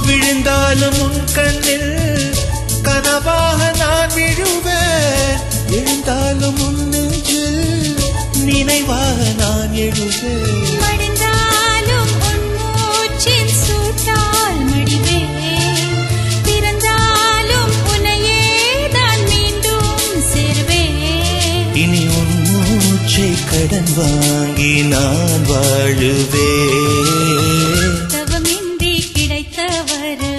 விழுந்தாலும் உன் கண்ணில் கனவாக நான் விழுவேன். எழுந்தாலும் உன் நெஞ்சில் நினைவாக நான் எழுவேன். மடிந்தாலும் உன் மூச்சின் சூட்டால் மடிவேன். பிறந்தாலும் உன்னையே தான் மீண்டும் சேர்வேன். இனி உன் மூச்சை கடன் வாங்கி நான் வாழுவேன். தவமின்றி கிடைத்த வரம்